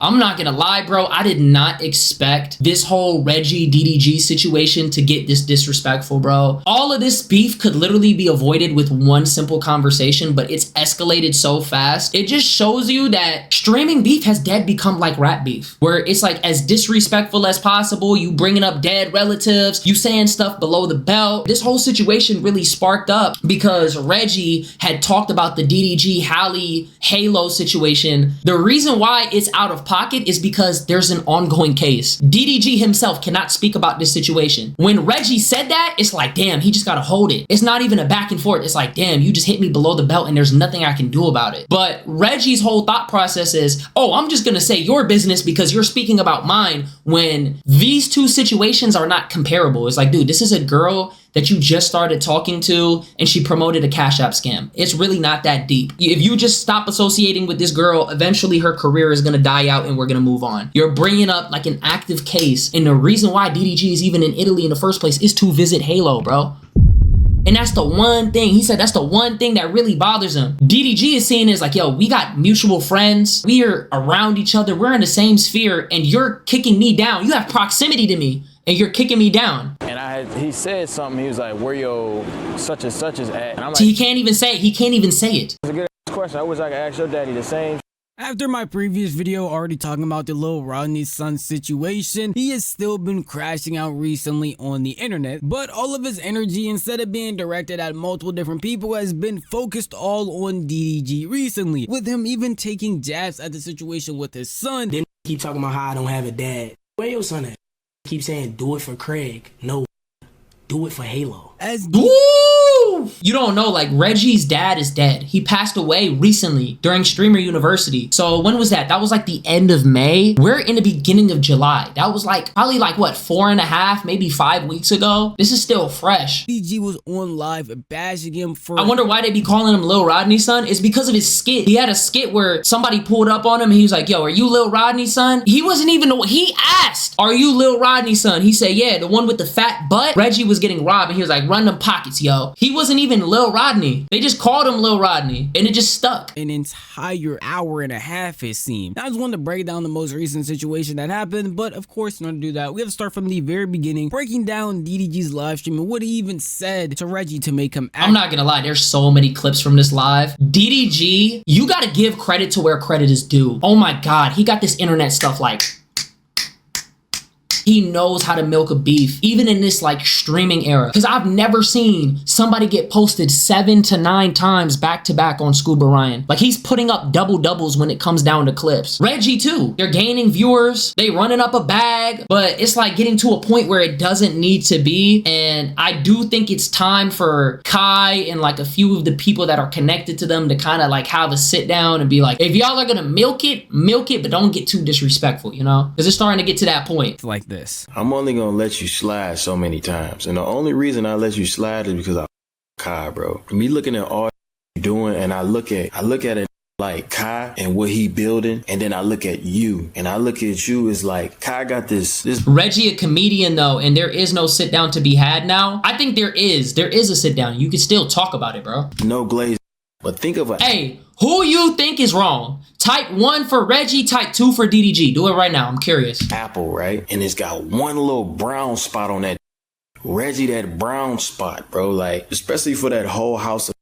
I'm not gonna lie, bro. I did not expect this whole Reggie DDG situation to get this disrespectful, bro. All of this beef could literally be avoided with one simple conversation, but it's escalated so fast. It just shows you that streaming beef has dead become like rap beef, where it's like as disrespectful as possible. You bringing up dead relatives, you saying stuff below the belt. This whole situation really sparked up because Reggie had talked about the DDG Halle Halo situation. The reason why it's out of pocket is because there's an ongoing case. DDG himself cannot speak about this situation. When Reggie said that, it's like, damn, he just gotta hold it. It's not even a back and forth. It's like, damn, you just hit me below the belt and there's nothing I can do about it. But Reggie's whole thought process is, oh, I'm just gonna say your business because you're speaking about mine, when these two situations are not comparable. It's like, dude, this is a girl that you just started talking to and she promoted a Cash App scam. It's really not that deep. If you just stop associating with this girl, eventually her career is gonna die out and we're gonna move on. You're bringing up like an active case, and the reason why DDG is even in Italy in the first place is to visit Halo, bro. And that's the one thing, he said that's the one thing that really bothers him. DDG is seeing as like, yo, we got mutual friends. We are around each other. We're in the same sphere and you're kicking me down. You have proximity to me and you're kicking me down. And he said something, he was like, where your such and such is at? And I'm like, so he can't even say it. He can't even say it. It's a good question. I wish I could ask your daddy the same. After my previous video already talking about the Lil Rodney's son situation, he has still been crashing out recently on the internet, but all of his energy, instead of being directed at multiple different people, has been focused all on DDG recently, with him even taking jabs at the situation with his son. Then keep talking about how I don't have a dad. Where your son at? Keep saying do it for Craig. No, do it for Halo. You don't know, like, Reggie's dad is dead. He passed away recently during Streamer University. So when was that? That was like the end of May. We're in the beginning of July. That was like probably like what, 4.5, maybe 5 weeks ago. This is still fresh. DDG was on live bashing him for... I wonder why they be calling him Lil Rodney's son. It's because of his skit. He had a skit where somebody pulled up on him and he was like, yo, are you Lil Rodney's son? He wasn't even the... He asked, are you Lil Rodney's son? He said, yeah, the one with the fat butt. Reggie was getting robbed and he was like, run them pockets, yo. He wasn't even Lil Rodney. They just called him Lil Rodney and it just stuck. An entire hour and a half, it seemed. I just wanted to break down the most recent situation that happened, but of course, in order to do that, we have to start from the very beginning, breaking down DDG's live stream and what he even said to Reggie to make him act. I'm not gonna lie, there's so many clips from this live. DDG, you gotta give credit to where credit is due. Oh my God, he got this internet stuff like... He knows how to milk a beef, even in this like streaming era. Because I've never seen somebody get posted 7 to 9 times back to back on Scuba Ryan. Like, he's putting up double doubles when it comes down to clips. Reggie too. They're gaining viewers. They running up a bag, but it's like getting to a point where it doesn't need to be. And I do think it's time for Kai and like a few of the people that are connected to them to kind of like have a sit down and be like, if y'all are gonna milk it, but don't get too disrespectful, you know? Because it's starting to get to that point. Like this. I'm only gonna let you slide so many times, and the only reason I let you slide is because I Kai, bro. Me looking at all you doing, and I look at it like Kai and what he building, and then I look at you, and I look at you as like Kai got this. Reggie a comedian though, and there is no sit down to be had now. I think there is a sit down. You can still talk about it, bro. No glaze, but think of a... Hey, who you think is wrong? Type 1 for Reggie, type 2 for DDG. Do it right now, I'm curious. Apple, right? And it's got one little brown spot on that. Reggie, that brown spot, bro, like, especially for that whole house of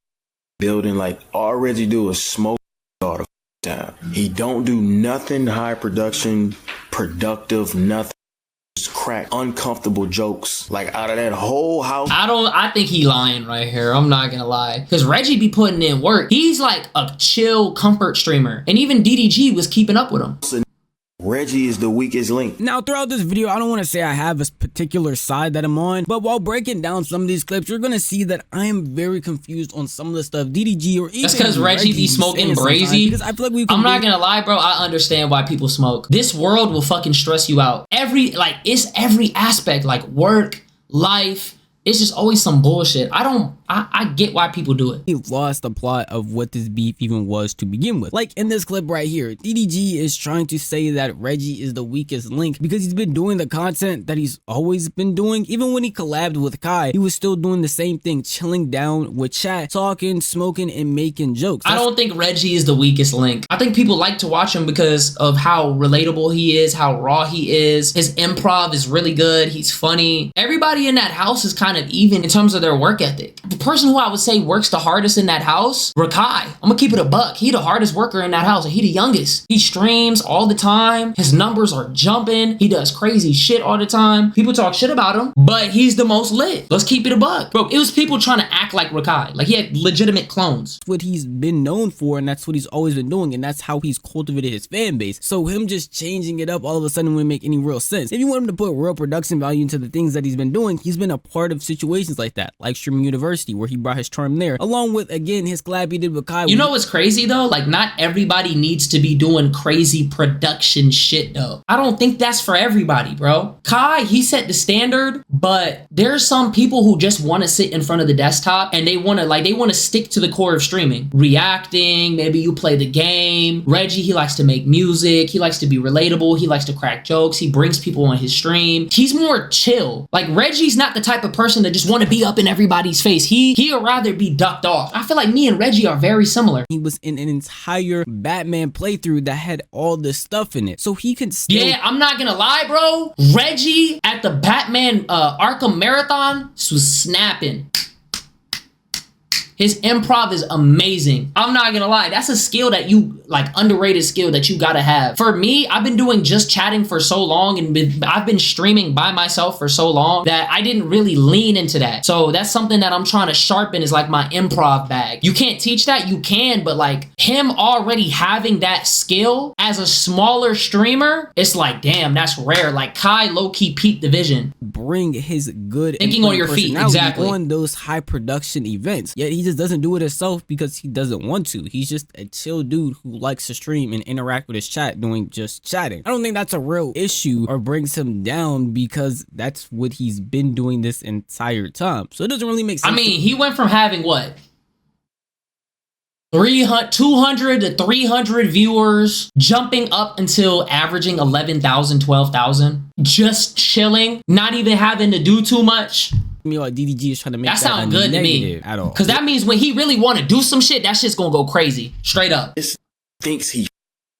building, like, all Reggie do is smoke all the time. He don't do nothing high production, productive, nothing. Just crack uncomfortable jokes, like, out of that whole house. I think he lying right here. I'm not gonna lie. Because Reggie be putting in work. He's like a chill comfort streamer. And even DDG was keeping up with him. Reggie is the weakest link. Now, throughout this video, I don't want to say I have a particular side that I'm on, but while breaking down some of these clips, you're going to see that I am very confused on some of the stuff DDG or even... That's because Reggie be smoking brazy. Because I feel like I'm not going to lie, bro. I understand why people smoke. This world will fucking stress you out. It's every aspect, like work, life. It's just always some bullshit. I don't I get why people do it. He lost the plot of what this beef even was to begin with. Like in this clip right here, DDG is trying to say that Reggie is the weakest link because he's been doing the content that he's always been doing. Even when he collabed with Kai, he was still doing the same thing, chilling down with chat, talking, smoking, and making jokes. I don't think Reggie is the weakest link. I think people like to watch him because of how relatable he is, how raw he is. His improv is really good. He's funny. Everybody in that house is kind of even in terms of their work ethic. The person who I would say works the hardest in that house, Rakai. I'm gonna keep it a buck. He the hardest worker in that house, and he the youngest. He streams all the time. His numbers are jumping. He does crazy shit all the time. People talk shit about him, but he's the most lit. Let's keep it a buck. Bro, it was people trying to act like Rakai. Like he had legitimate clones. What he's been known for, and that's what he's always been doing, and that's how he's cultivated his fan base. So him just changing it up all of a sudden wouldn't make any real sense. If you want him to put real production value into the things that he's been doing, he's been a part of situations like that, like Streaming University, where he brought his charm there, along with, again, his collab he did with Kai. You know what's crazy though? Like not everybody needs to be doing crazy production shit though. I don't think that's for everybody, bro. Kai, he set the standard, but there's some people who just want to sit in front of the desktop and they want to stick to the core of streaming. Reacting, maybe you play the game. Reggie, he likes to make music. He likes to be relatable. He likes to crack jokes. He brings people on his stream. He's more chill. Like Reggie's not the type of person that just want to be up in everybody's face. He'll rather be ducked off. I feel like me and Reggie are very similar. He was in an entire Batman playthrough that had all this stuff in it, so he can still... Yeah, I'm not gonna lie, bro. Reggie at the Batman Arkham Marathon was snapping. His improv is amazing. I'm not gonna lie. That's a skill that you, like, underrated skill that you gotta have. For me, I've been doing just chatting for so long and I've been streaming by myself for so long that I didn't really lean into that. So that's something that I'm trying to sharpen is like my improv bag. You can't teach that, you can, but like him already having that skill as a smaller streamer, it's like, damn, that's rare. Like Kai low-key peaked the vision. Bring his good thinking on your feet, exactly, on those high production events. Yet he just doesn't do it himself because he doesn't want to. He's just a chill dude who likes to stream and interact with his chat doing just chatting. I don't think that's a real issue or brings him down because that's what he's been doing this entire time. So it doesn't really make sense. I mean, he went from having what? 200 to 300 viewers, jumping up until averaging 11,000, 12,000. Just chilling, not even having to do too much. Me like DDG is trying to make that sound good to me at all. Because that means when he really want to do some shit, that shit's gonna go crazy. Straight up. This thinks he's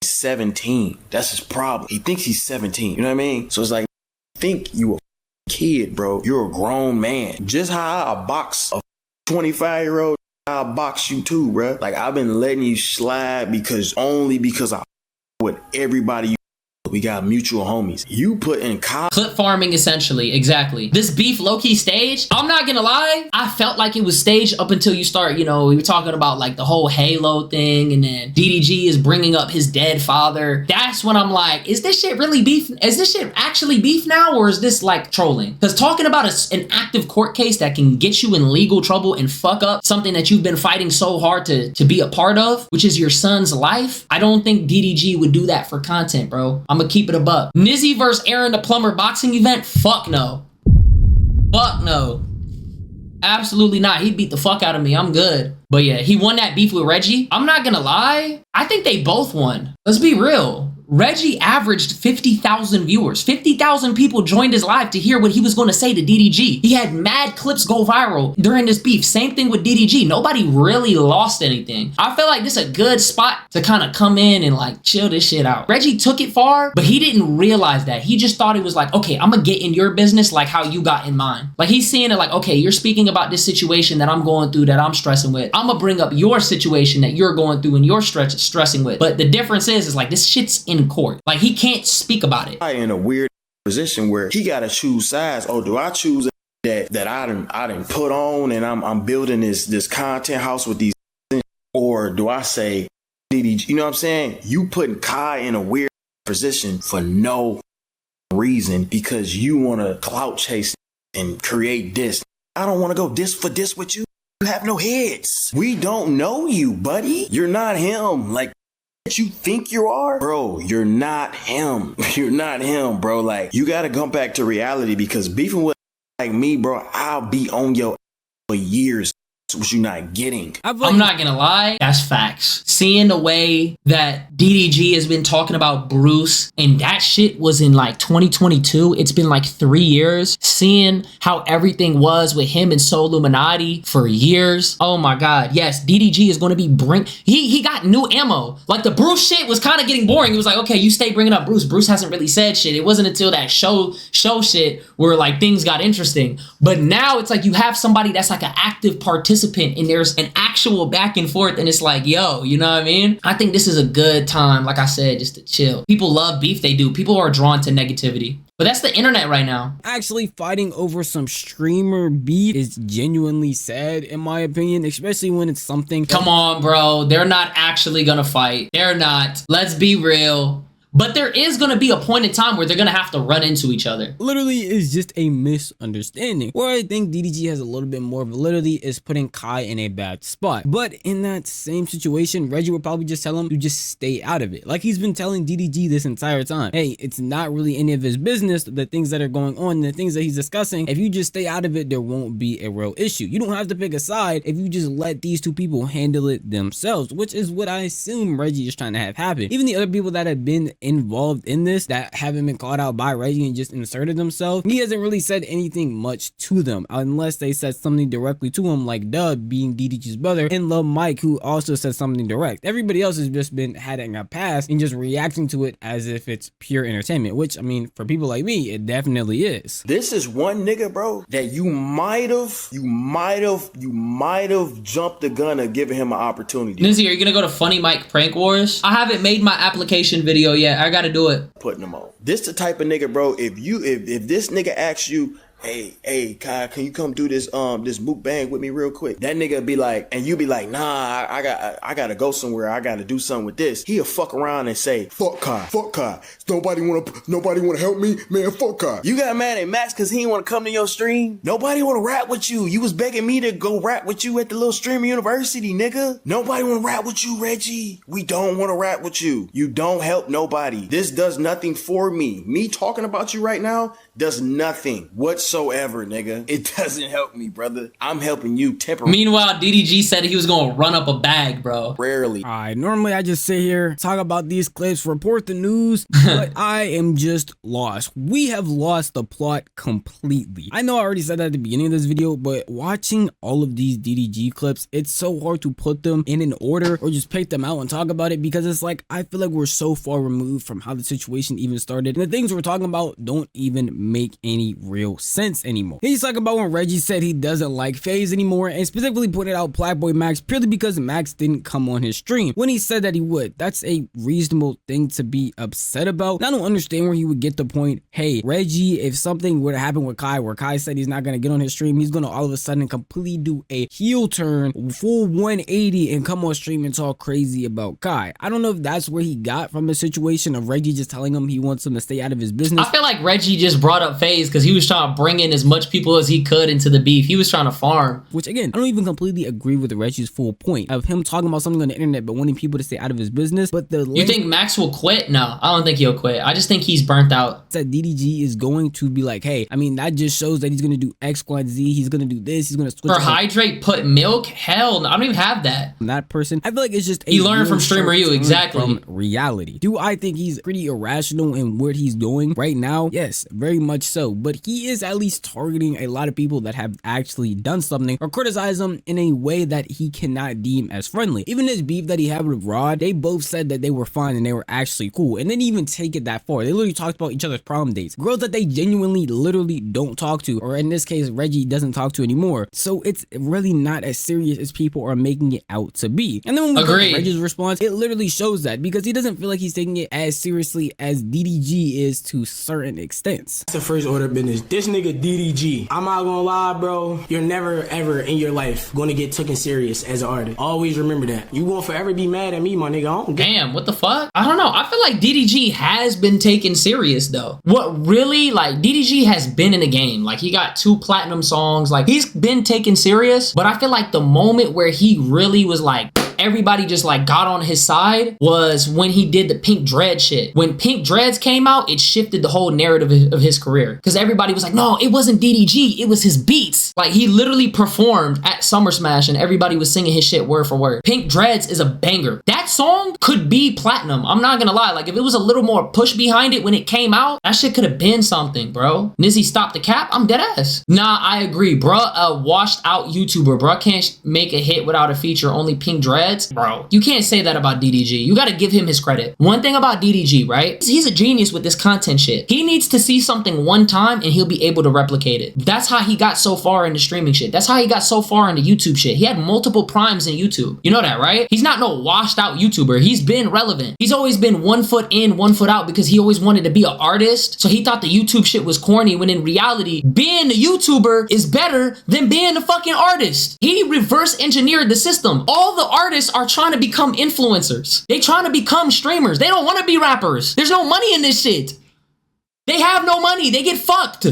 17. That's his problem. He thinks he's 17. You know what I mean? So it's like, think you a kid, bro. You're a grown man. Just how I box a 25-year-old, I'll box you too, bro. Like I've been letting you slide because I with everybody. We got mutual homies. You put in clip farming, essentially. Exactly. This beef low-key staged. I'm not gonna lie. I felt like it was staged up until you start, you know, we were talking about like the whole Halo thing, and then DDG is bringing up his dead father. That's when I'm like, is this shit really beef? Is this shit actually beef now, or is this like trolling? Because talking about an active court case that can get you in legal trouble and fuck up something that you've been fighting so hard to be a part of, which is your son's life. I don't think DDG would do that for content, bro. I'm gonna keep it a buck. Nizzy versus Aaron the Plumber boxing event? Fuck no. Fuck no. Absolutely not. He beat the fuck out of me. I'm good. But yeah, he won that beef with Reggie. I'm not gonna lie. I think they both won. Let's be real. Reggie averaged 50,000 viewers. 50,000 people joined his live to hear what he was going to say to DDG. He had mad clips go viral during this beef. Same thing with DDG. Nobody really lost anything. I feel like this is a good spot to kind of come in and like chill this shit out. Reggie took it far, but he didn't realize that. He just thought it was like, okay, I'm gonna get in your business like how you got in mine. Like he's seeing it like, okay, you're speaking about this situation that I'm going through, that I'm stressing with. I'm gonna bring up your situation that you're going through and you're stressing with. But the difference is like this shit's in court. Like he can't speak about it. In a weird position where he gotta choose sides. Oh, do I choose that I didn't put on and I'm building this content house with these, or do I say DDG? You know what I'm saying? You putting Kai in a weird position for no reason because you want to clout chase and create this. I don't want to go this for this with you. You have no heads. We don't know you, buddy. You're not him. Like you think you are, bro. You're not him. You're not him, bro. Like you gotta come back to reality because beefing with like me, bro, I'll be on your for years. what you not getting. I'm not gonna lie, that's facts. Seeing the way that DDG has been talking about Bruce, and that shit was in like 2022. It's been like 3 years. Seeing how everything was with him and Soul Illuminati for years. Oh my God, yes, DDG is gonna be he got new ammo. Like the Bruce shit was kind of getting boring. It was like, okay, you stay bringing up Bruce. Bruce hasn't really said shit. It wasn't until that show shit where like things got interesting. But now it's like you have somebody that's like an active participant and there's an actual back and forth, and it's like, yo, you know what I mean? I think this is a good time, like I said, just to chill. People love beef, they do. People are drawn to negativity. But that's the internet right now. Actually, fighting over some streamer beef is genuinely sad, in my opinion, especially when it's something. Come on, bro. They're not actually gonna fight. They're not. Let's be real. But there is going to be a point in time where they're going to have to run into each other. Literally, it's just a misunderstanding. Where I think DDG has a little bit more validity is putting Kai in a bad spot. But in that same situation, Reggie would probably just tell him to just stay out of it. Like he's been telling DDG this entire time. Hey, it's not really any of his business, the things that are going on, the things that he's discussing. If you just stay out of it, there won't be a real issue. You don't have to pick a side if you just let these two people handle it themselves, which is what I assume Reggie is trying to have happen. Even the other people that have been involved in this that haven't been called out by Reggie and just inserted themselves, he hasn't really said anything much to them unless they said something directly to him, like Dub being DDG's brother and Love Mike, who also said something direct. Everybody else has just been having a pass and just reacting to it as if it's pure entertainment, which I mean, for people like me, it definitely is. This is one nigga, bro, that you might have jumped the gun of giving him an opportunity. Lindsay, are you gonna go to Funny Mike Prank Wars? I haven't made my application video yet. I gotta do it. Putting them on. This the type of nigga, bro. If this nigga asks you, hey, Kai, can you come do this this mukbang with me real quick? That nigga be like, and you be like, nah, I gotta go somewhere. I gotta do something with this. He'll fuck around and say, fuck Kai. Nobody wanna help me, man. Fuck Kai. You got mad at Max because he didn't want to come to your stream. Nobody wanna rap with you. You was begging me to go rap with you at the little streamer university, nigga. Nobody wanna rap with you, Reggie. We don't wanna rap with you. You don't help nobody. This does nothing for me. Me talking about you right now does nothing whatsoever, nigga. It doesn't help me, brother. I'm helping you temporarily. Meanwhile, DDG said he was gonna run up a bag, bro. Rarely. Alright, normally I just sit here, talk about these clips, report the news, but I am just lost. We have lost the plot completely. I know I already said that at the beginning of this video, but watching all of these DDG clips, it's so hard to put them in an order or just pick them out and talk about it, because it's like, I feel like we're so far removed from how the situation even started, and the things we're talking about don't even make any real sense anymore. He's talking about when Reggie said he doesn't like FaZe anymore, and specifically pointed out Blackboy Max purely because Max didn't come on his stream when he said that he would. That's a reasonable thing to be upset about. I don't understand where he would get the point, hey, Reggie, if something were to happen with Kai, where Kai said he's not going to get on his stream, he's going to all of a sudden completely do a heel turn, full 180, and come on stream and talk crazy about Kai. I don't know if that's where he got from the situation of Reggie just telling him he wants him to stay out of his business. I feel like Reggie just brought up FaZe because he was trying to bring in as much people as he could into the beef. He was trying to farm. Which again, I don't even completely agree with Reggie's full point of him talking about something on the internet but wanting people to stay out of his business. But you think Max will quit? No, I don't think he'll quit. I just think he's burnt out. That DDG is going to be like, hey, I mean, that just shows that he's going to do X, Y, Z. He's going to do this. He's going to switch. For hydrate, put milk? Hell no, I don't even have that. That person, I feel like it's just he learned from Streamer U, exactly. From reality. Do I think he's pretty irrational in what he's doing right now? Yes, very much so. But he is at least targeting a lot of people that have actually done something or criticize him in a way that he cannot deem as friendly. Even this beef that he had with Rod, they both said that they were fine and they were actually cool, and they didn't even take it that far. They literally talked about each other's prom dates, girls that they genuinely literally don't talk to, or in this case Reggie doesn't talk to anymore. So it's really not as serious as people are making it out to be. And then when we look at Reggie's response, it literally shows that, because he doesn't feel like he's taking it as seriously as DDG is to certain extents. That's the first order of business. This nigga DDG, I'm not gonna lie, bro, you're never ever in your life gonna get taken serious as an artist. Always remember that. You gonna forever be mad at me, my nigga. Damn, what the fuck? I don't know. I feel like DDG has been taken serious though. What really, like, DDG has been in the game. Like, he got 2 platinum songs. Like, he's been taken serious, but I feel like the moment where he really was like, everybody just like got on his side was when he did the Pink Dread shit. When Pink Dreads came out, it shifted the whole narrative of his career. Because everybody was like, no, it wasn't DDG, it was his beats. Like, he literally performed at Summer Smash and everybody was singing his shit word for word. Pink Dreads is a banger. That song could be platinum. I'm not gonna lie. Like, if it was a little more push behind it when it came out, that shit could have been something, bro. Nizzy stopped the cap. I'm dead ass. Nah, I agree, bruh. A washed out YouTuber, bruh, can't make a hit without a feature. Only Pink Dreads, bro. You can't say that about DDG. You gotta give him his credit. One thing about DDG, right? He's a genius with this content shit. He needs to see something one time and he'll be able to replicate it. That's how he got so far into streaming shit. That's how he got so far into YouTube shit. He had multiple primes in YouTube. You know that, right? He's not no washed out YouTuber. He's been relevant. He's always been 1 foot in, 1 foot out because he always wanted to be an artist. So he thought the YouTube shit was corny when in reality, being a YouTuber is better than being a fucking artist. He reverse engineered the system. All the artists are trying to become influencers. They trying to become streamers. They don't want to be rappers. There's no money in this shit. They have no money. They get fucked.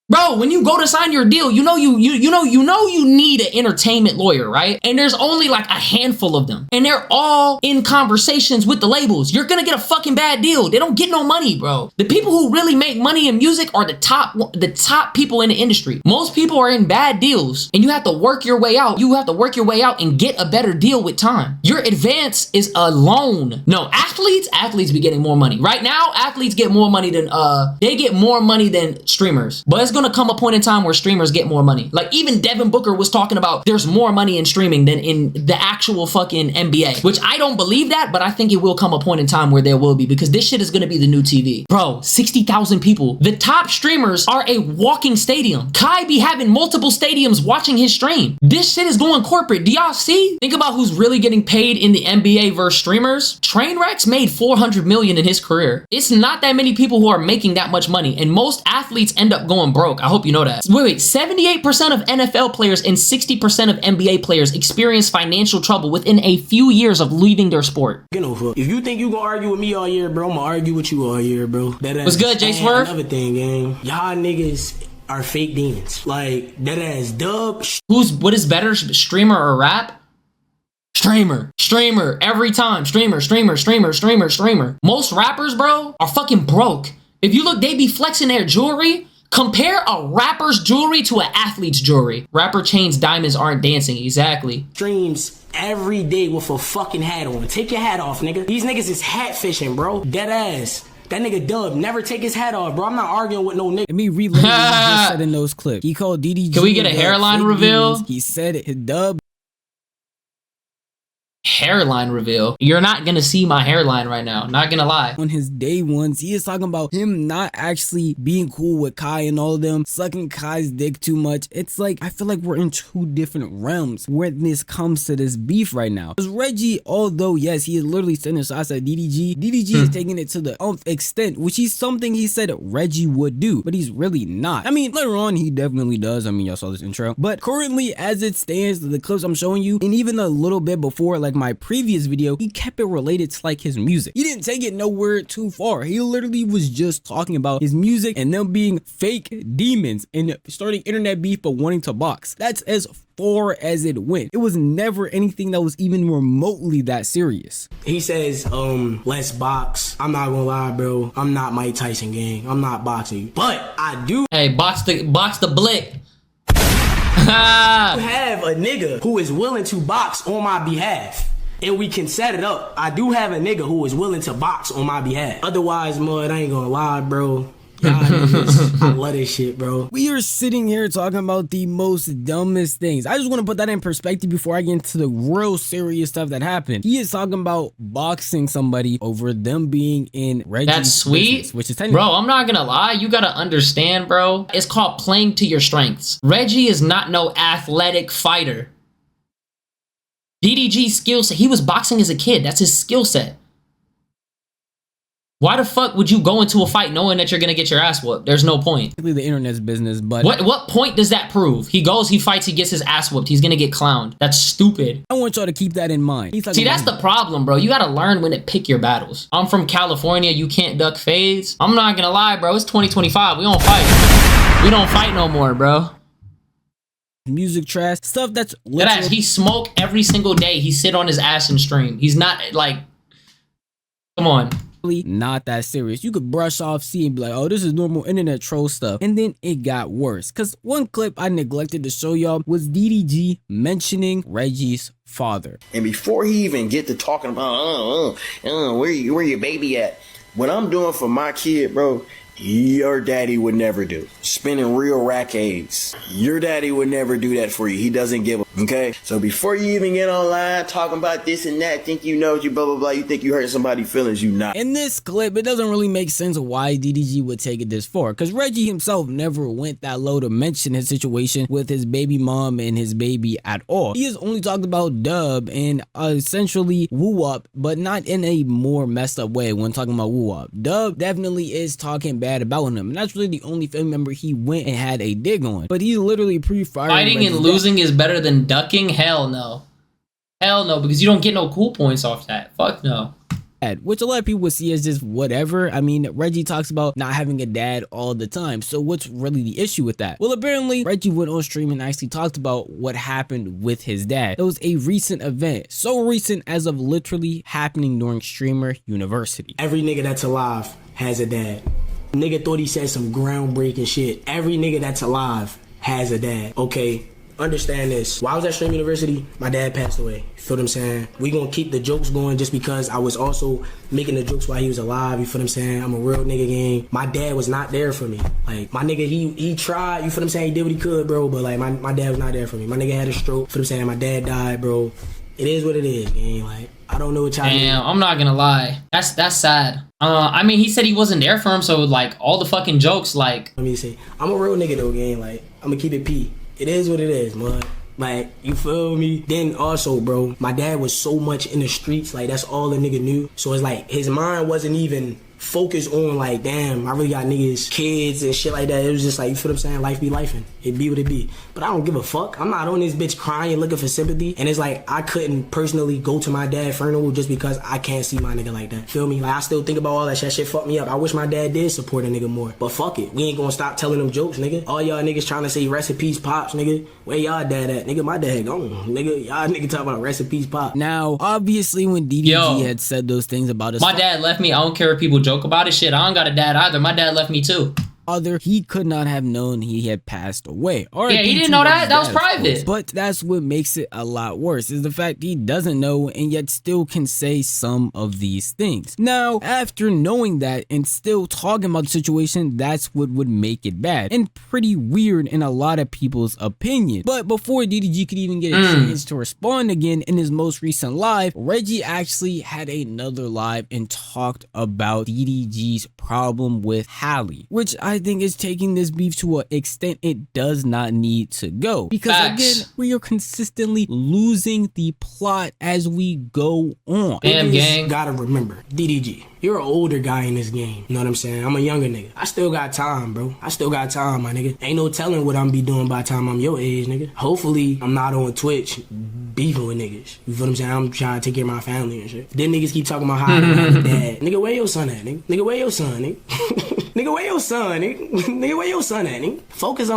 Bro, when you go to sign your deal, you know you need an entertainment lawyer, right? And there's only like a handful of them. And they're all in conversations with the labels. You're gonna get a fucking bad deal. They don't get no money, bro. The people who really make money in music are the top people in the industry. Most people are in bad deals and you have to work your way out. You have to work your way out and get a better deal with time. Your advance is a loan. No, athletes be getting more money. Right now, athletes get more money than, they get more money than streamers. But it's gonna come a point in time where streamers get more money. Like, even Devin Booker was talking about there's more money in streaming than in the actual fucking NBA, which I don't believe that, but I think it will come a point in time where there will be, because this shit is gonna be the new TV. Bro, 60,000 people. The top streamers are a walking stadium. Kai be having multiple stadiums watching his stream. This shit is going corporate. Do y'all see? Think about who's really getting paid in the NBA versus streamers. Trainwrecks made 400 million in his career. It's not that many people who are making that much money, and most athletes end up going broke. I hope you know that. Wait, 78% of NFL players and 60% of NBA players experience financial trouble within a few years of leaving their sport. If you think you gonna argue with me all year, bro, I'm gonna argue with you all year, bro. What's good, J Swerve? Another thing, gang. Y'all niggas are fake demons. Like, that ass Dub. What is better, streamer or rap? Streamer every time. Streamer. Most rappers, bro, are fucking broke. If you look, they be flexing their jewelry. Compare a rapper's jewelry to an athlete's jewelry. Rapper chains diamonds aren't dancing. Exactly. Streams every day with a fucking hat on. Take your hat off, nigga. These niggas is hat fishing, bro. Dead ass. That nigga Dub never take his hat off, bro. I'm not arguing with no nigga. Let me relay what he just said in those clips. He called DDG. Can we get a hairline reveal? He said it. Dub. Hairline reveal. You're not gonna see my hairline right now, not gonna lie. On his day ones, he is talking about him not actually being cool with Kai and all of them, sucking Kai's dick too much. It's like, I feel like we're in two different realms when this comes to this beef right now. Because Reggie, although yes, he is literally sending shots at DDG is taking it to the nth extent, which is something he said Reggie would do, but he's really not. I mean, later on, he definitely does. I mean, y'all saw this intro. But currently, as it stands, the clips I'm showing you, and even a little bit before, like my previous video, he kept it related to like his music. He didn't take it nowhere too far. He literally was just talking about his music and them being fake demons and starting internet beef but wanting to box. That's as far as it went. It was never anything that was even remotely that serious. He says, let's box. I'm not gonna lie, bro. I'm not Mike Tyson, gang. I'm not boxing. But I do box the blick. have a nigga who is willing to box on my behalf. And we can set it up. I do have a nigga who is willing to box on my behalf. Otherwise, mud, I ain't gonna lie, bro. I love this shit, bro. We are sitting here talking about the most dumbest things. I just want to put that in perspective before I get into the real serious stuff that happened. He is talking about boxing somebody over them being in Reggie's That's sweet, business, which is technically, bro. I'm not gonna lie. You gotta understand, bro. It's called playing to your strengths. Reggie is not no athletic fighter. DDG's skill set, he was boxing as a kid. That's his skill set. Why the fuck would you go into a fight knowing that you're gonna get your ass whooped? There's no point. the internet's business, but what point does that prove? He goes, he fights, he gets his ass whooped. He's gonna get clowned. That's stupid. I want y'all to keep that in mind. See, that's the problem, bro. You gotta learn when to pick your battles. I'm from California. You can't duck fades. I'm not gonna lie, bro. It's 2025. We don't fight. We don't fight no more, bro. music trash, stuff that's That ass, he smoke every single day. He sit on his ass and stream. He's not like, come on. Not that serious. You could brush off, see and be like, oh, this is normal internet troll stuff. And then it got worse. Cause one clip I neglected to show y'all was DDG mentioning Reggie's father. And before he even get to talking about, where your baby at? What I'm doing for my kid, bro, your daddy would never do. Spending real rackades. Your daddy would never do that for you. He doesn't give a, okay? So before you even get online talking about this and that, think you know you blah, blah, blah, you think you hurt somebody's feelings, you not. In this clip, it doesn't really make sense why DDG would take it this far, because Reggie himself never went that low to mention his situation with his baby mom and his baby at all. He has only talked about Dub and essentially Woo Up, but not in a more messed up way when talking about Woo Up. Dub definitely is talking bad about him, and that's really the only family member he went and had a dig on. But he literally pre-fired. Fighting and losing is better than ducking? Hell no. Hell no, because you don't get no cool points off that. Fuck no. Which a lot of people would see as just whatever. I mean, Reggie talks about not having a dad all the time, so what's really the issue with that? Well, apparently Reggie went on stream and actually talked about what happened with his dad. It was a recent event, so recent as of literally happening during Streamer University. Every nigga that's alive has a dad. Nigga thought he said some groundbreaking shit. Every nigga that's alive has a dad. Okay, understand this. While I was at Stream University, my dad passed away. You feel what I'm saying? We gonna keep the jokes going just because I was also making the jokes while he was alive. You feel what I'm saying? I'm a real nigga gang. My dad was not there for me. Like, my nigga, he tried. You feel what I'm saying? He did what he could, bro. But like, my dad was not there for me. My nigga had a stroke. You feel what I'm saying? My dad died, bro. It is what it is, gang. Like, I don't know what y'all Damn, I'm not gonna lie. That's sad. I mean, he said he wasn't there for him, so like all the fucking jokes, like. Let me say, I'm a real nigga though, gang. Like, I'm gonna keep it P. It is what it is, man. Like, you feel me? Then also, bro, my dad was so much in the streets, like that's all the nigga knew. So it's like his mind wasn't even focused on like, damn, I really got niggas, kids and shit like that. It was just like, you feel what I'm saying? Life be lifing. It be what it be. But I don't give a fuck. I'm not on this bitch crying, looking for sympathy. And it's like, I couldn't personally go to my dad's funeral just because I can't see my nigga like that. Feel me? Like, I still think about all that shit. That shit fucked me up. I wish my dad did support a nigga more. But fuck it. We ain't gonna stop telling them jokes, nigga. All y'all niggas trying to say rest in peace, Pops, nigga. Where y'all dad at? Nigga, my dad gone. Nigga, y'all nigga talk about rest in peace, Pop. Now, obviously, when DDG had said those things about his my dad left me. I don't care if people joke about it. Shit, I don't got a dad either. My dad left me too. father, he could not have known he had passed away. Yeah, he didn't know that. That was private. But that's what makes it a lot worse, is the fact he doesn't know and yet still can say some of these things. Now, after knowing that and still talking about the situation, that's what would make it bad and pretty weird in a lot of people's opinion. But before DDG could even get a chance to respond again in his most recent live, Reggie actually had another live and talked about DDG's problem with Hallie, which I think is taking this beef to an extent it does not need to go. Because again, we are consistently losing the plot as we go on. Damn gang. Gotta remember, DDG, you're an older guy in this game. You know what I'm saying? I'm a younger nigga. I still got time, bro. I still got time, my nigga. Ain't no telling what I'm be doing by the time I'm your age, nigga. Hopefully, I'm not on Twitch beefing with niggas. You feel what I'm saying? I'm trying to take care of my family and shit. Then niggas keep talking about how I don't have a dad. Nigga, where your son at, nigga? Nigga, where your son, nigga? Nigga, where your son, nigga? Nigga, where your son at, nigga? Focus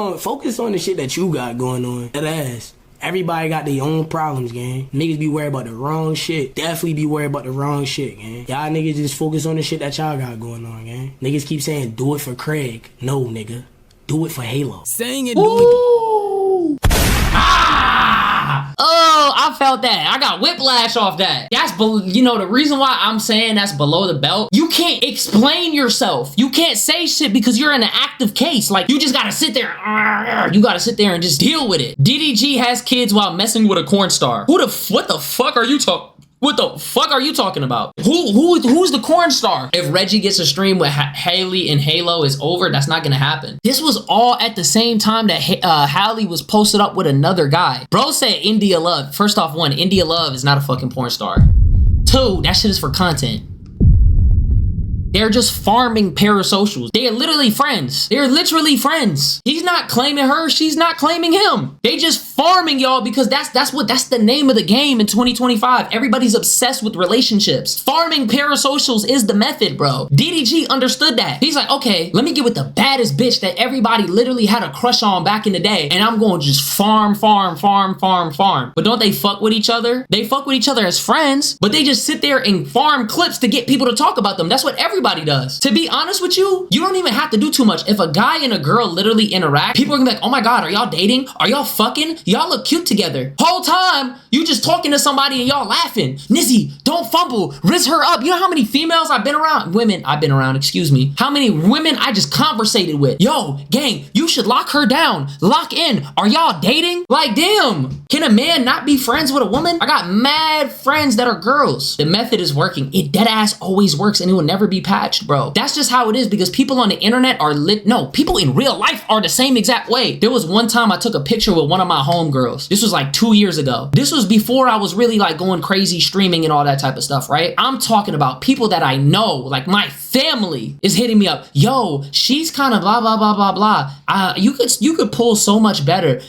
on the shit that you got going on. That ass. Everybody got their own problems, gang. Niggas be worried about the wrong shit. Definitely be worried about the wrong shit, gang. Y'all niggas just focus on the shit that y'all got going on, gang. Niggas keep saying, do it for Craig. No, nigga. Do it for Halo. Saying it, Oh, I felt that. I got whiplash off that. That's, you know, the reason why I'm saying that's below the belt. You can't explain yourself. You can't say shit because you're in an active case. Like, you just gotta sit there. You gotta sit there and just deal with it. DDG has kids while messing with a corn star. What the fuck are you talking? What the fuck are you talking about? Who's the corn star? If Reggie gets a stream with Hallie and Halo is over, that's not gonna happen. This was all at the same time that Hallie was posted up with another guy. Bro said India Love. First off, one, India Love is not a fucking porn star. Two, that shit is for content. They're just farming parasocials. They are literally friends. They're literally friends. He's not claiming her. She's not claiming him. They just farming y'all because that's the name of the game in 2025. Everybody's obsessed with relationships. Farming parasocials is the method, bro. DDG understood that. He's like, okay, let me get with the baddest bitch that everybody literally had a crush on back in the day, and I'm going to just farm. But don't they fuck with each other? They fuck with each other as friends, but they just sit there and farm clips to get people to talk about them. That's what everybody does. To be honest with you, you don't even have to do too much. If a guy and a girl literally interact, people are gonna be like, oh my God, are y'all dating? Are y'all fucking? Y'all look cute together. Whole time, you just talking to somebody and y'all laughing. Nizzy, don't fumble. Riz her up. You know how many females I've been around? Women I've been around, excuse me. How many women I just conversated with? Yo, gang, you should lock her down. Lock in. Are y'all dating? Like, damn. Can a man not be friends with a woman? I got mad friends that are girls. The method is working. It dead ass always works and it will never be patched, bro. That's just how it is because people on the internet are people in real life are the same exact way. There was one time I took a picture with one of my homegirls. This was like 2 years ago. This was before I was really like going crazy streaming and all that type of stuff, right? I'm talking about people that I know, like my family is hitting me up. Yo, she's kind of blah, blah, blah, blah, blah. You could pull so much better.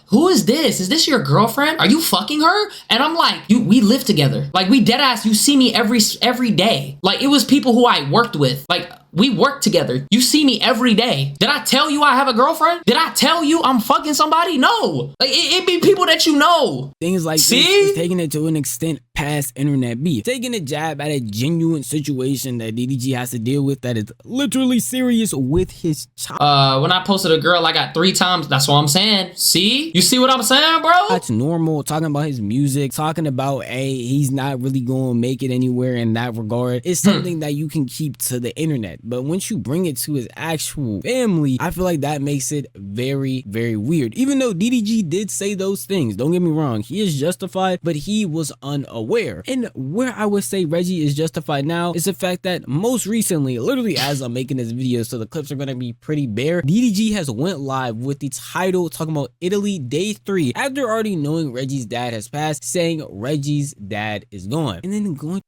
Who is this? Is this your girlfriend? Are you fucking her? And I'm like, we live together. Like we dead ass, you see me every day. Like it was people who I worked with. Like we work together. You see me every day. Did I tell you I have a girlfriend? Did I tell you I'm fucking somebody? No. Like it be people that you know. Things like this is taking it to an extent past internet beef. Taking a jab at a genuine situation that DDG has to deal with that is literally serious with his child. When I posted a girl I got 3 times, that's what I'm saying. See? You see what I'm saying, bro? That's normal. Talking about his music, talking about, hey, he's not really going to make it anywhere in that regard. It's something that you can keep to the internet. But once you bring it to his actual family, I feel like that makes it very, very weird. Even though DDG did say those things, don't get me wrong, he is justified, but he was unaware. And where I would say Reggie is justified now is the fact that most recently, literally as I'm making this video, so the clips are going to be pretty bare, DDG has went live with the title talking about Italy Day 3 after already knowing Reggie's dad has passed, saying Reggie's dad is gone. And then going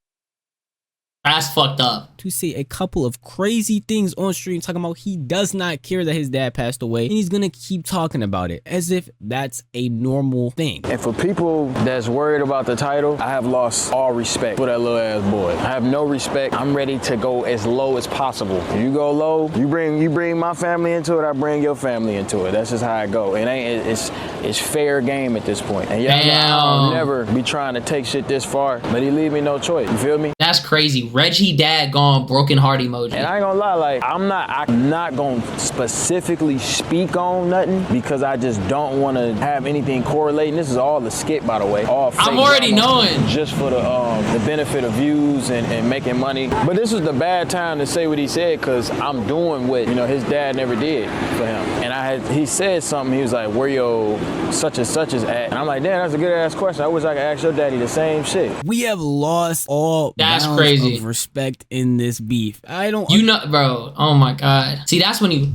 that's fucked up. To say a couple of crazy things on stream talking about he does not care that his dad passed away and he's gonna keep talking about it as if that's a normal thing. And for people that's worried about the title, I have lost all respect for that little ass boy. I have no respect. I'm ready to go as low as possible. You go low, you bring my family into it, I bring your family into it. That's just how I go. It's fair game at this point. And y'all know I'll never be trying to take shit this far, but he leave me no choice. You feel me? That's crazy. Reggie dad gone, broken heart emoji. And I ain't gonna lie, like I'm not gonna specifically speak on nothing because I just don't want to have anything correlating. This is all a skit, by the way. All fake I'm already knowing. Just for the benefit of views and making money. But this was the bad time to say what he said because I'm doing what his dad never did for him. And he said something. He was like, "Where your such and such is at?" And I'm like, "Damn, that's a good ass question. I wish I could ask your daddy the same shit." We have lost all that's bounds crazy. Of respect in this beef. I don't. Bro. Oh my God. See, that's when you.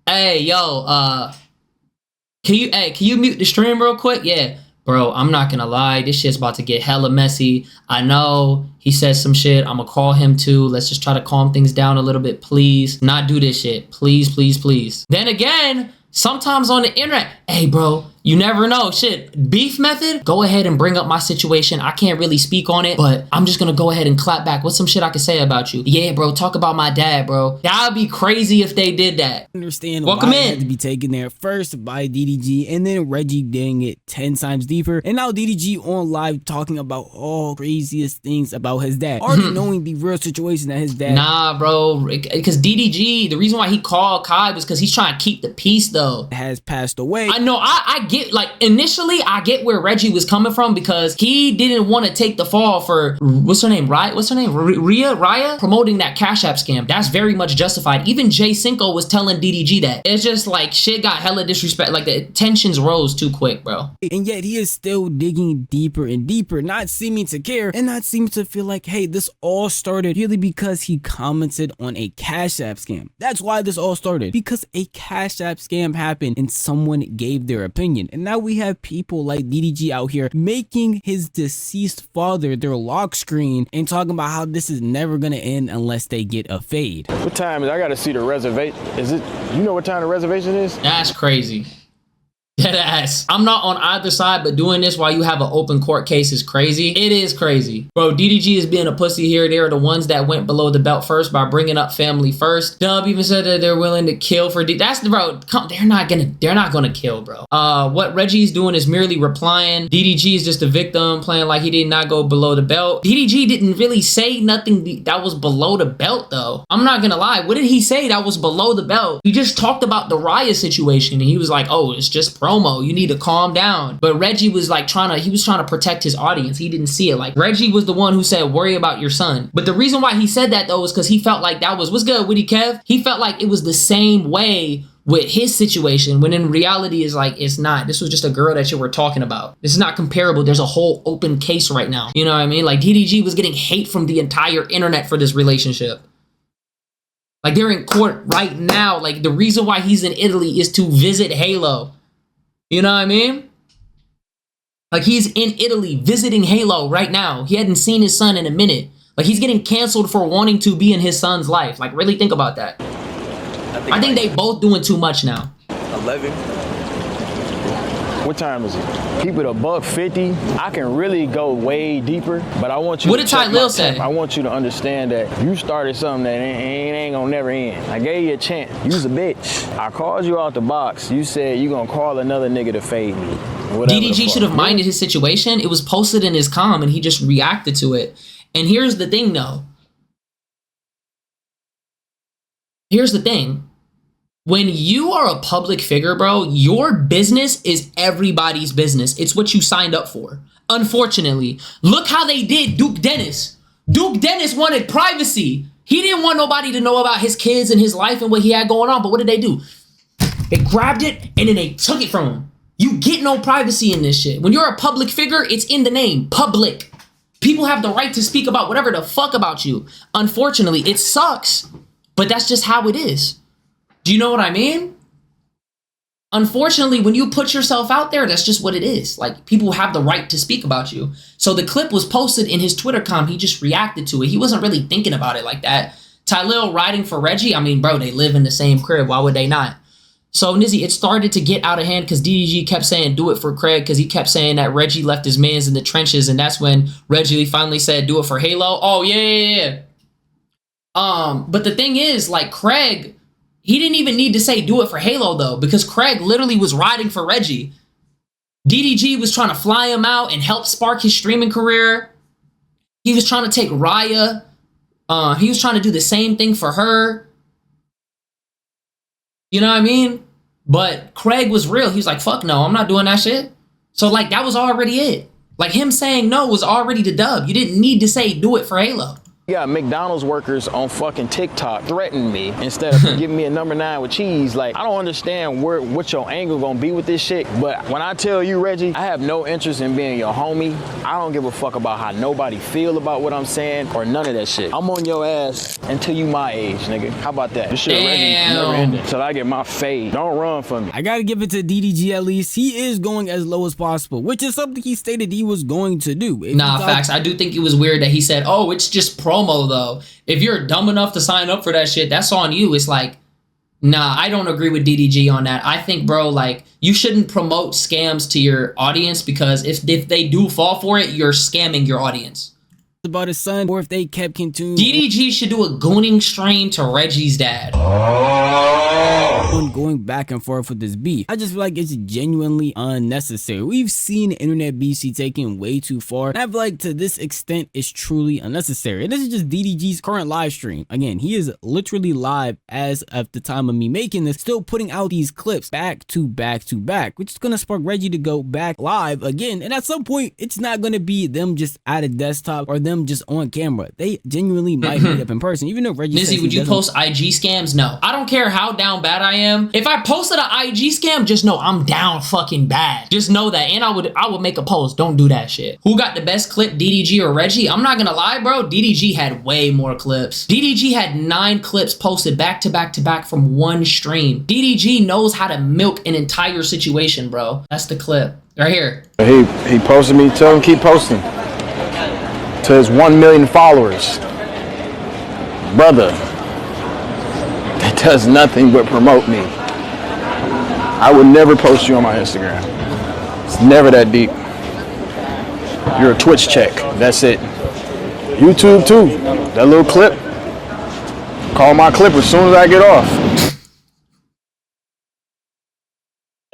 Hey, yo. Can you mute the stream real quick? Yeah. Bro, I'm not gonna lie. This shit's about to get hella messy. I know he says some shit. I'm gonna call him too. Let's just try to calm things down a little bit, please. Not do this shit. Please, please, please. Then again, sometimes on the internet, hey, bro, you never know. Shit, beef method, go ahead and bring up my situation. I can't really speak on it, but I'm just gonna go ahead and clap back. What's some shit I can say about you? Yeah, bro, talk about my dad, bro. That would be crazy if they did that. Understand Welcome why in. it had to be taken there first by DDG and then Reggie getting it 10 times deeper. And now DDG on live talking about all craziest things about his dad. Already knowing the real situation that his dad... Nah, bro, because DDG, the reason why he called Kai was because he's trying to keep the peace, though. Has passed away. I know, I get, like, initially, I get where Reggie was coming from because he didn't want to take the fall for, what's her name, Raya? Promoting that Cash App scam. That's very much justified. Even Jay Cinco was telling DDG that. It's just like, shit got hella disrespect, like the tensions rose too quick, bro. And yet he is still digging deeper and deeper, not seeming to care and not seeming to feel like, hey, this all started really because he commented on a Cash App scam. That's why this all started, because a Cash App scam happened and someone gave their opinion. opinion. And now we have people like DDG out here making his deceased father their lock screen and talking about how this is never gonna end unless they get a fade. What time is it? I gotta see the reservation. Is it, you know what time the reservation is? That's crazy. Dead ass. I'm not on either side, but doing this while you have an open court case is crazy. It is crazy. Bro, DDG is being a pussy here. They're the ones that went below the belt first by bringing up family first. Dub even said that they're willing to kill for That's the bro. They're not gonna kill, bro. What Reggie's doing is merely replying. DDG is just a victim, playing like he did not go below the belt. DDG didn't really say nothing that was below the belt, though. I'm not gonna lie. What did he say that was below the belt? He just talked about the Raya situation, and he was like, oh, it's just promo. You need to calm down. But Reggie was like trying to protect his audience. He didn't see it. Like, Reggie was the one who said, worry about your son. But the reason why he said that, though, is because he felt like that was, what's good, Witty Kev? He felt like it was the same way with his situation, when in reality is like, it's not. This was just a girl that you were talking about. This is not comparable. There's a whole open case right now. You know what I mean? Like, DDG was getting hate from the entire internet for this relationship. Like, they're in court right now. Like, the reason why he's in Italy is to visit Halo. You know what I mean? Like, he's in Italy visiting Halo right now. He hadn't seen his son in a minute. Like, he's getting canceled for wanting to be in his son's life. Like, really think about that. I think they both doing too much now. 11. What time is it? Keep it $150. I can really go way deeper, but I want you What to did check Ty my Lil say? temp. I want you to understand that you started something that ain't gonna never end. I gave you a chance. You's a bitch. I called you out the box. You said you gonna call another nigga to fade me. DDG should have minded his situation. It was posted in his comm and he just reacted to it. And here's the thing, though. Here's the thing. When you are a public figure, bro, your business is everybody's business. It's what you signed up for. Unfortunately, look how they did Duke Dennis. Duke Dennis wanted privacy. He didn't want nobody to know about his kids and his life and what he had going on. But what did they do? They grabbed it and then they took it from him. You get no privacy in this shit. When you're a public figure, it's in the name, public. People have the right to speak about whatever the fuck about you. Unfortunately, it sucks, but that's just how it is. Do you know what I mean? Unfortunately, when you put yourself out there, that's just what it is. Like, people have the right to speak about you. So the clip was posted in his Twitter comm. He just reacted to it. He wasn't really thinking about it like that. Tylil riding for Reggie. I mean, bro, they live in the same crib. Why would they not? So, Nizzy, it started to get out of hand because DDG kept saying, do it for Craig, because he kept saying that Reggie left his mans in the trenches, and that's when Reggie finally said, do it for Halo. Oh, yeah. But the thing is, like, Craig, he didn't even need to say do it for Halo, though, because Craig literally was riding for Reggie. DDG was trying to fly him out and help spark his streaming career. He was trying to take Raya. He was trying to do the same thing for her. You know what I mean? But Craig was real. He was like, fuck no, I'm not doing that shit. So, like, that was already it. Like, him saying no was already the dub. You didn't need to say do it for Halo. Yeah, McDonald's workers on fucking TikTok threatened me instead of giving me a number 9 with cheese. Like, I don't understand what your angle gonna be with this shit. But when I tell you, Reggie, I have no interest in being your homie. I don't give a fuck about how nobody feel about what I'm saying or none of that shit. I'm on your ass until you my age, nigga. How about that? This shit, Reggie, never ended until I get my fade. Don't run from me. I gotta give it to DDG at least. He is going as low as possible, which is something he stated he was going to do. Nah, facts. I do think it was weird that he said, oh, it's just promo, though. If you're dumb enough to sign up for that shit, that's on you. It's like, nah, I don't agree with DDG on that. I think, bro, like, you shouldn't promote scams to your audience, because if they do fall for it, you're scamming your audience. About his son, or if they kept continuing. DDG should do a gooning stream to Reggie's dad. Going back and forth with this beef. I just feel like it's genuinely unnecessary. We've seen internet beefs be taken way too far, and I feel like to this extent it's truly unnecessary. And this is just DDG's current live stream. Again, he is literally live as of the time of me making this, still putting out these clips back to back to back, which is gonna spark Reggie to go back live again. And at some point, it's not gonna be them just at a desktop or them them just on camera. They genuinely might meet up in person, even though Reggie Nizzy, would you post IG scams? No. I don't care how down bad I am. If I posted an IG scam, just know I'm down fucking bad. Just know that. And I would make a post. Don't do that shit. Who got the best clip, DDG or Reggie? I'm not gonna lie, bro. DDG had way more clips. DDG had 9 clips posted back to back to back from one stream. DDG knows how to milk an entire situation, bro. That's the clip. Right here. He posted me. Tell him keep posting. To his 1 million followers. Brother, that does nothing but promote me. I would never post you on my Instagram. It's never that deep. You're a Twitch check. That's it. YouTube too. That little clip. Call my clip as soon as I get off.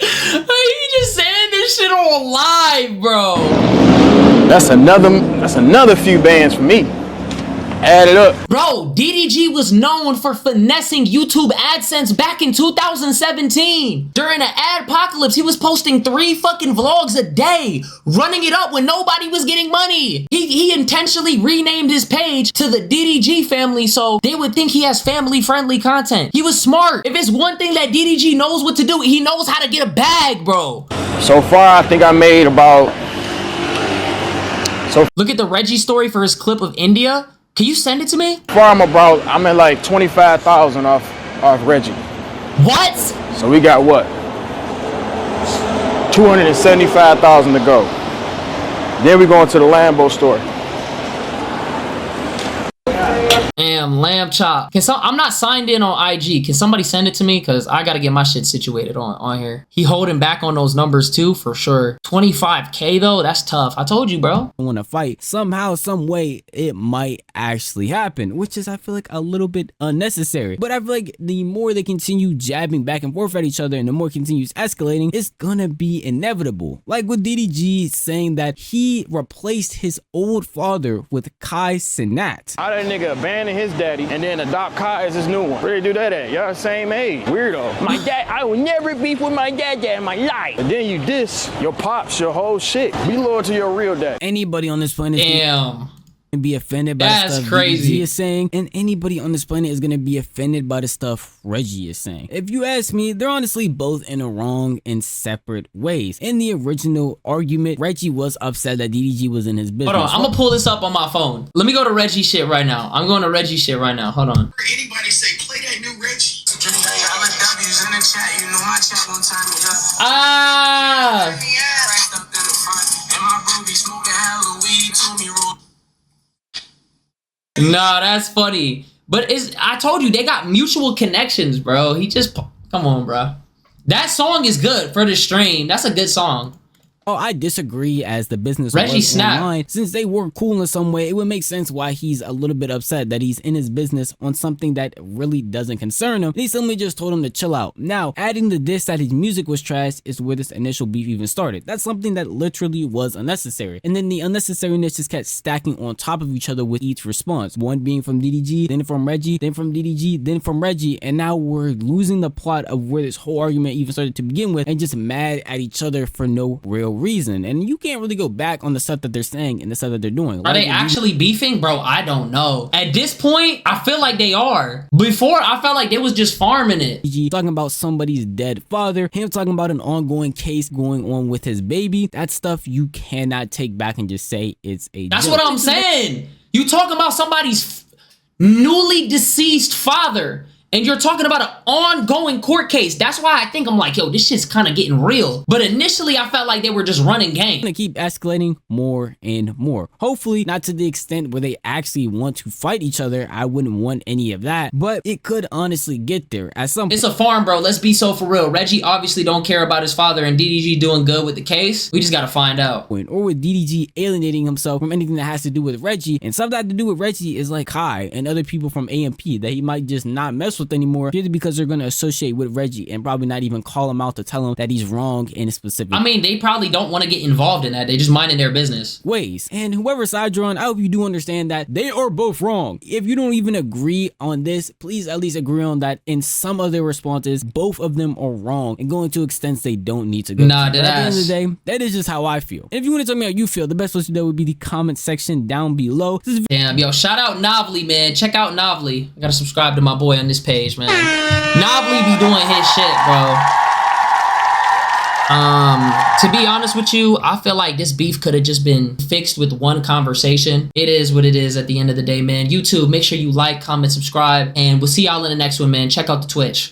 He just saying this shit on live, bro. That's another few bands for me. Add it up. Bro, DDG was known for finessing YouTube AdSense back in 2017. During the adpocalypse, he was posting 3 fucking vlogs a day, running it up when nobody was getting money. He intentionally renamed his page to the DDG family so they would think he has family-friendly content. He was smart. If it's one thing that DDG knows what to do, he knows how to get a bag, bro. So far, I think I made about... Look at the Reggie story for his clip of India. Can you send it to me? I'm at like 25,000 off Reggie. What? So we got what? 275,000 to go. Then we going to the Lambo store. Damn, lamb chop. I'm not signed in on IG. Can somebody send it to me? Cause I gotta get my shit situated on here. He holding back on those numbers too, for sure. 25K though, that's tough. I told you, bro. I want to fight. Somehow, some way, it might actually happen, which is, I feel like, a little bit unnecessary. But I feel like the more they continue jabbing back and forth at each other and the more it continues escalating, it's gonna be inevitable. Like with DDG saying that he replaced his old father with Kai Cenat. How that nigga abandon his daddy and then adopt Kai as his new one? Where they do that at? Y'all the same age. Weirdo. My dad, I will never beef with my dad in my life. And then you diss your pops, your whole shit. Be loyal to your real dad. Anybody on this planet can be offended by the stuff crazy DDG is saying, and anybody on this planet is gonna be offended by the stuff Reggie is saying. If you ask me, they're honestly both in the wrong in separate ways. In the original argument, Reggie was upset that DDG was in his business. Hold on, I'm gonna pull this up on my phone. Let me go to Reggie shit right now. I'm going to Reggie shit right now. Hold on. Anybody say play that new Reggie? W's in the chat, you know my chat won't time me up. Ah. And my bro be smoking hella weed to me roll. Nah, that's funny. But I told you, they got mutual connections, bro. Come on, bro. That song is good for the stream. That's a good song. Oh, I disagree as the business Reggie was snapped. online. Since they were cool in some way, it would make sense why he's a little bit upset that he's in his business on something that really doesn't concern him. He simply just told him to chill out. Now, adding the diss that his music was trash is where this initial beef even started. That's something that literally was unnecessary. And then the unnecessariness just kept stacking on top of each other with each response. One being from DDG, then from Reggie, then from DDG, then from Reggie. And now we're losing the plot of where this whole argument even started to begin with and just mad at each other for no real reason. And you can't really go back on the stuff that they're saying and the stuff that they're doing. Are they actually beefing? Bro, I don't know. At this point, I feel like they are. Before, I felt like they was just farming it. Talking about somebody's dead father, him talking about an ongoing case going on with his baby, that stuff you cannot take back and just say it's a That's joke. what I'm saying. You talking about somebody's newly deceased father, and you're talking about an ongoing court case. That's why I think I'm like, yo, this shit's kind of getting real. But initially, I felt like they were just running game. Gonna keep escalating more and more. Hopefully, not to the extent where they actually want to fight each other. I wouldn't want any of that, but it could honestly get there at some point. It's a farm, bro. Let's be so for real. Reggie obviously don't care about his father, and DDG doing good with the case. We just gotta find out. Or with DDG alienating himself from anything that has to do with Reggie, and something that has to do with Reggie is like Kai and other people from AMP that he might just not mess mess with anymore, purely because they're going to associate with Reggie and probably not even call him out to tell him that he's wrong in a specific I mean, they probably don't want to get involved in that. They just minding their business. ways. And whoever side you're on, I hope you do understand that they are both wrong. If you don't even agree on this, please at least agree on that in some of their responses, both of them are wrong and going to extents they don't need to go. Nah, But at the end of the day, that is just how I feel. And if you want to tell me how you feel, the best place to do would be the comment section down below. This is Damn, yo, shout out Novely, man. Check out Novely. I gotta subscribe to my boy on this page, man. Novely be doing his shit, bro. To be honest with you, I feel like this beef could have just been fixed with one conversation. It is what it is at the end of the day, man. YouTube, make sure you like, comment, subscribe, and we'll see y'all in the next one, man. Check out the Twitch.